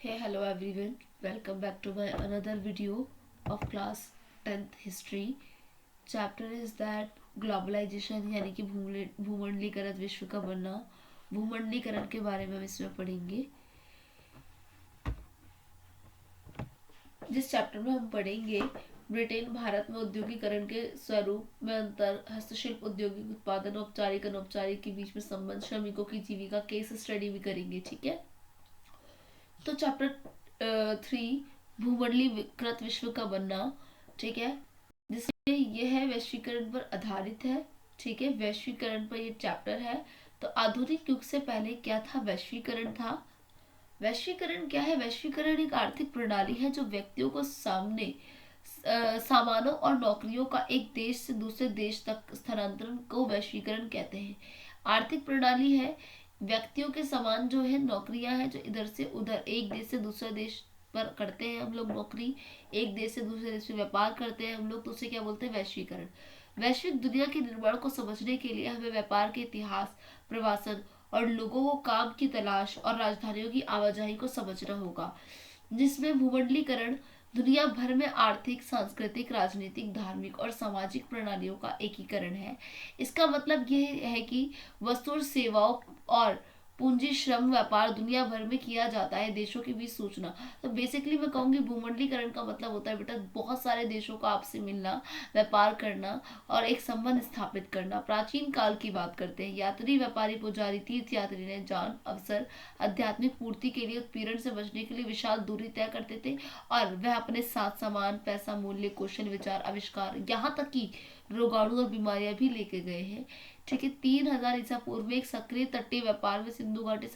Hey, hello everyone. Welcome back to my another video of class 10th history. Chapter is that globalization यानी कि भूमंडलीकरण विश्व का बनना। भूमंडलीकरण के बारे में हम इसमें पढ़ेंगे। जिस चैप्टर में हम पढ़ेंगे ब्रिटेन भारत में औद्योगिकरण के स्वरूप में अंतर, हस्तशिल्प, औद्योगिक उत्पादन, औपचारिक अनौपचारिक के बीच में संबंध, श्रमिकों की जीविका केस स्टडी भी करेंगे। ठीक है, तो चैप्टर 3 भूमंडलीकृत विश्व का बनना। ठीक है, जिसमें यह है वैश्वीकरण पर आधारित है। ठीक है, वैश्वीकरण पर ये चैप्टर है। तो आधुनिक युग से पहले क्या था? वैश्वीकरण था। वैश्वीकरण क्या है? वैश्वीकरण एक आर्थिक प्रणाली है जो व्यक्तियों को सामानों और नौकरियों का एक देश से दूसरे देश तक स्थानांतरण को वैश्वीकरण कहते हैं। आर्थिक प्रणाली है, व्यक्तियों के समान जो है नौकरियां हैं जो इधर से उधर एक देश से दूसरे देश पर करते हैं हम लोग नौकरी, एक देश से दूसरे देश में व्यापार करते हैं हम लोग, तो उसे क्या बोलते हैं? वैश्वीकरण। वैश्विक दुनिया के निर्माण को समझने के लिए हमें व्यापार के इतिहास, प्रवासन और लोगों को काम की तलाश और राजधानियों की आवाजाही को समझना होगा, जिसमें भूमंडलीकरण दुनिया भर में आर्थिक, सांस्कृतिक, राजनीतिक, धार्मिक और सामाजिक प्रणालियों का एकीकरण है। इसका मतलब यह है कि वस्तु और सेवाओं और पूंजी, श्रम, व्यापार दुनिया भर में किया जाता है, देशों के बीच सूचना। तो बेसिकली मैं कहूंगी भूमंडलीकरण का मतलब होता है बेटा बहुत सारे देशों का आपसे मिलना, व्यापार करना और एक संबंध स्थापित करना। प्राचीन काल की बात करते हैं। यात्री, व्यापारी, पुजारी, तीर्थ यात्री ने जान, अवसर, आध्यात्मिक पूर्ति के लिए उत्पीड़न से बचने के लिए विशाल दूरी तय करते थे और वह अपने साथ सामान, पैसा, मूल्य, कौशल, विचार, आविष्कार, यहाँ तक कि रोगाणु और बीमारियां भी लेके गए हैं। ठीक है, 3000 ईसा पूर्व में एक सक्रिय तटीय व्यापार में सिंधु घाटी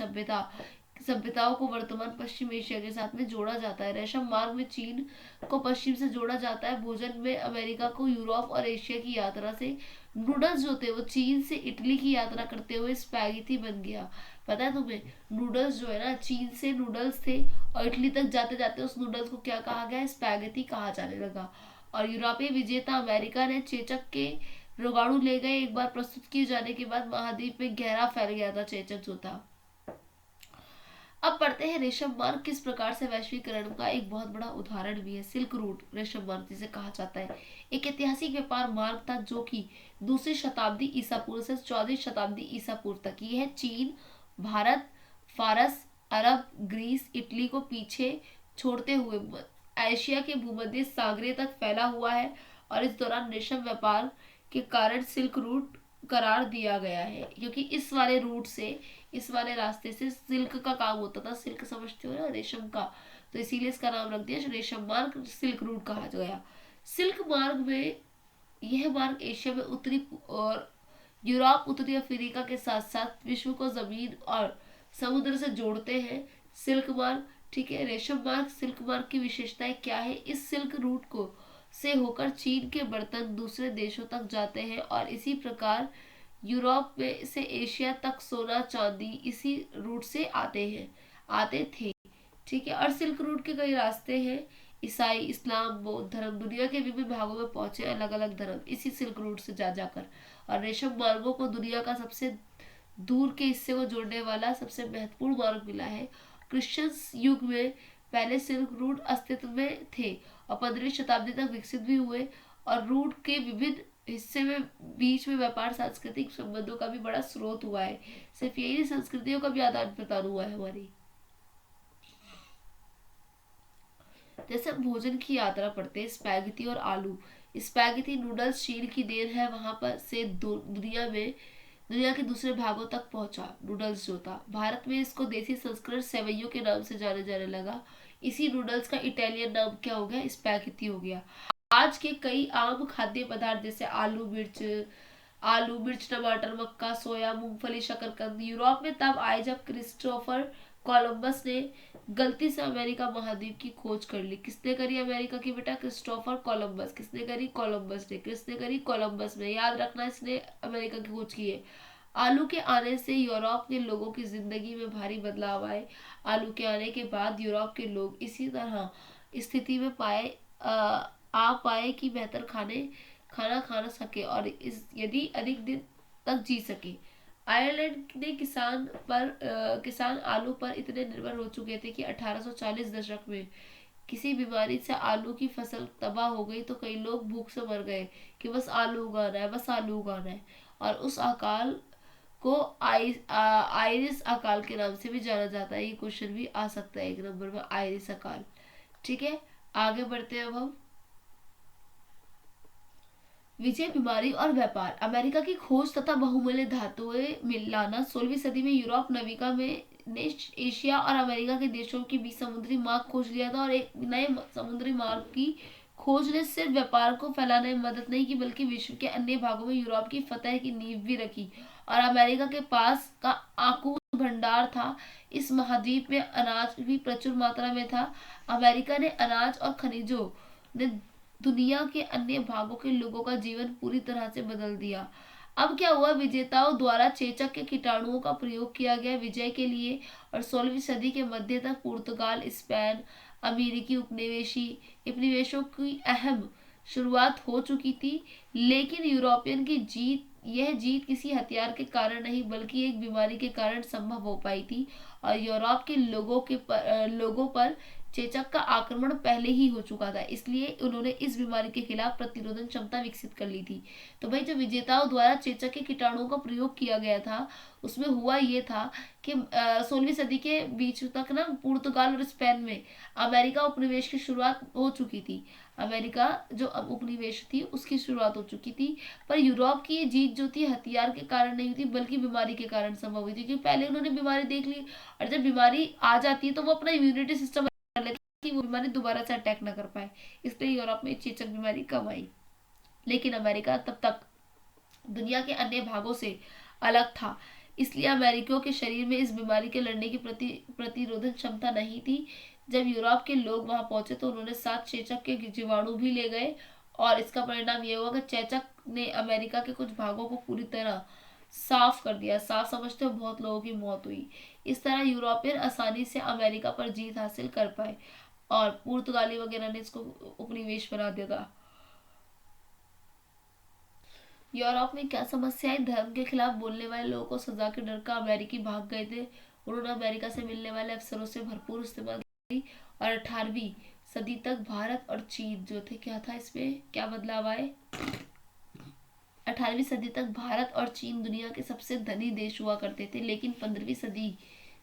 सभ्यताओं को वर्तमान पश्चिम एशिया के साथ में जोड़ा जाता है। रेशम मार्ग में चीन को पश्चिम से जोड़ा जाता है। भोजन में अमेरिका को यूरोप और एशिया की यात्रा से नूडल्स जो थे वो चीन से इटली की यात्रा करते हुए स्पैगेटी बन गया। पता है तुम्हें? नूडल्स जो है ना, चीन से नूडल्स थे और इटली तक जाते जाते उस नूडल्स को क्या कहा गया? स्पैगेटी कहा जाने लगा। और यूरोपीय विजेता अमेरिका ने चेचक के रोगाणु ले गए। एक बार प्रस्तुत किए जाने के बाद महाद्वीप में गहरा फैल गया था चेचक जो था। अब पढ़ते हैं रेशम मार्ग किस प्रकार से वैश्वीकरण का एक बहुत बड़ा उदाहरण भी है। सिल्क रूट, रेशम मार्ग जिसे कहा जाता है, एक ऐतिहासिक व्यापार मार्ग था जो कि दूसरी शताब्दी ईसा पूर्व से 14वीं शताब्दी ईसा पूर्व तक यह चीन, भारत, फारस, अरब, ग्रीस, इटली को पीछे छोड़ते हुए एशिया के भूमध्य सागरीय तक फैला हुआ है। और इस दौरान रेशम व्यापार के कारण सिल्क रूट करार दिया गया है, क्योंकि इस वाले रास्ते से सिल्क का काम होता था। सिल्क समझते हो ना, रेशम का, तो इसीलिए इसका नाम रख दिया रेशम मार्ग, सिल्क रूट कहा गया। सिल्क मार्ग में यह मार्ग एशिया में उत्तरी और यूरोप, उत्तरी अफ्रीका के साथ साथ विश्व को जमीन और समुद्र से जोड़ते हैं। सिल्क मार्ग, ठीक है, रेशम मार्ग, सिल्क मार्ग की विशेषताएं क्या है? इस सिल्क रूट को से होकर चीन के बर्तन दूसरे देशों तक जाते हैं और इसी प्रकार यूरोप में से एशिया तक सोना चांदी इसी रूट से आते थे। ठीक है, और सिल्क रूट के कई रास्ते हैं। ईसाई, इस्लाम, बौद्ध धर्म दुनिया के विभिन्न भागों में पहुंचे अलग अलग धर्म इसी सिल्क रूट से जा जाकर। और रेशम मार्गों को दुनिया का सबसे दूर के हिस्से को जोड़ने वाला सबसे महत्वपूर्ण मार्ग मिला है। क्रिश्चियन युग में पहले सिल्क रूट अस्तित्व में थे और 15वीं शताब्दी तक विकसित भी हुए। और रूट के विभिन्न हिस्से में बीच में व्यापार, सांस्कृतिक संबंधों का भी बड़ा स्रोत हुआ है। सिर्फ यही नहीं, संस्कृतियों का भी आदान प्रदान हुआ है हमारी। जैसे हम भोजन की यात्रा पढ़ते हैं, स्पैगेटी और आलू। स्पैगेटी नूडल्स चीन की देन है, वहां पर से दुनिया के दूसरे भागों तक पहुंचा। नूडल्स जो था भारत में इसको देसी संस्करण सेवइयों के नाम से जाने जाने लगा। इसी नूडल्स का इटालियन नाम क्या हो गया? स्पैगेटी हो गया। आज के कई आम खाद्य पदार्थ जैसे आलू मिर्च, टमाटर, मक्का, सोया, मूंगफली, शकरकंद यूरोप में तब आए जब क्रिस्टोफर कोलंबस ने गलती से अमेरिका महाद्वीप की खोज कर ली। किसने करी अमेरिका की बेटा? Christopher Columbus. किसने करी? कोलंबस ने। किसने करी? कोलंबस ने। याद रखना, इसने अमेरिका की खोज की है। आलू के आने से यूरोप के लोगों की जिंदगी में भारी बदलाव आए। आलू के आने के बाद यूरोप के लोग इसी तरह स्थिति में आ पाए कि बेहतर खाना खा सके और इस यदि अधिक दिन तक जी सके। आयरलैंड ने किसान आलू पर इतने निर्भर हो चुके थे कि 1840 दशक में किसी बीमारी से आलू की फसल तबाह हो गई तो कई लोग भूख से मर गए कि बस आलू उगाना है, बस आलू उगाना है। और उस अकाल को आयरिस अकाल के नाम से भी जाना जाता है। ये क्वेश्चन भी आ सकता है 1 नंबर में, आयरिस अकाल। ठीक है, आगे बढ़ते हैं अब हम। विजय, बीमारी और व्यापार। अमेरिका की खोज तथा बहुमूल्य धातुएं मिलाना। 16वीं सदी में यूरोप नविका में ने एशिया और अमेरिका के देशों के बीच समुद्री मार्ग खोज लिया था, और एक नए समुद्री मार्ग की खोज ने सिर्फ व्यापार को फैलाने में मदद नहीं की बल्कि विश्व के अन्य भागों में यूरोप की फतह की नींव भी रखी। और अमेरिका के पास का आकूल भंडार था। इस महाद्वीप में अनाज भी प्रचुर मात्रा में था। अमेरिका ने अनाज और खनिजों ने दुनिया के अन्य भागों के लोगों का जीवन पूरी तरह से बदल दिया। अब क्या हुआ, विजेताओं द्वारा चेचक के कीटाणुओं का प्रयोग किया गया विजय के लिए, और 16वीं सदी के मध्य तक पुर्तगाल, स्पेन, अमेरिकी उपनिवेशों की अहम शुरुआत हो चुकी थी। लेकिन यूरोपियन की यह जीत किसी हथियार के कारण नहीं बल्कि एक बीमारी के कारण संभव हो पाई थी। और यूरोप के लोगों पर चेचक का आक्रमण पहले ही हो चुका था, इसलिए उन्होंने इस बीमारी के खिलाफ प्रतिरोधक क्षमता विकसित कर ली थी। तो भाई, जो विजेताओं द्वारा चेचक के कीटाणुओं का प्रयोग किया गया था उसमें हुआ ये था कि 16वीं सदी के बीच तक ना पुर्तगाल और स्पेन में अमेरिका उपनिवेश की शुरुआत हो चुकी थी। अमेरिका जो उपनिवेश थी उसकी शुरुआत हो चुकी थी। पर यूरोप की ये जीत जो थी हथियार के कारण नहीं थी बल्कि बीमारी के कारण संभव हुई थी, क्योंकि पहले उन्होंने बीमारी देख ली, और जब बीमारी आ जाती है तो वो अपना इम्यूनिटी सिस्टम कि वो बीमारी दोबारा से अटैक ना कर पाए, इसलिए यूरोप में चेचक बीमारी कम आई। लेकिन अमेरिका तब तक दुनिया के अन्य भागों से अलग था, इसलिए अमेरिकियों के शरीर में इस बीमारी के लड़ने की प्रतिरोधक क्षमता नहीं थी। जब यूरोप के लोग वहां पहुंचे तो उन्होंने 7 चेचक के जीवाणु भी ले गए, और इसका परिणाम यह हुआ कि चेचक ने अमेरिका के कुछ भागों को पूरी तरह साफ कर दिया। साफ समझते हो, बहुत लोगों की मौत हुई। इस तरह यूरोपियन आसानी से अमेरिका पर जीत हासिल कर पाए और पुर्तगाली वगैरह ने इसको उपनिवेश बना दिया था। यूरोप में क्या समस्या है, धर्म के खिलाफ बोलने वाले लोगों को सजा के डर का अमेरिकी भाग गए थे। उन्होंने अमेरिका से मिलने वाले अवसरों से भरपूर इस्तेमाल की, और 18वीं सदी तक भारत और चीन जो थे, क्या था इसमें, क्या बदलाव आए। 18वीं सदी तक भारत और चीन दुनिया के सबसे धनी देश हुआ करते थे, लेकिन 15वीं सदी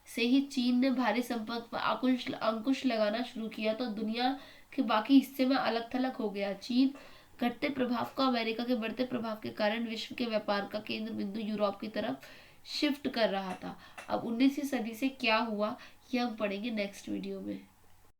से ही चीन ने भारी संपर्क पर अंकुश लगाना शुरू किया तो दुनिया के बाकी हिस्से में अलग थलग हो गया। चीन घटते प्रभाव का अमेरिका के बढ़ते प्रभाव के कारण विश्व के व्यापार का केंद्र बिंदु यूरोप की तरफ शिफ्ट कर रहा था। अब 19वीं सदी से क्या हुआ यह हम पढ़ेंगे नेक्स्ट वीडियो में।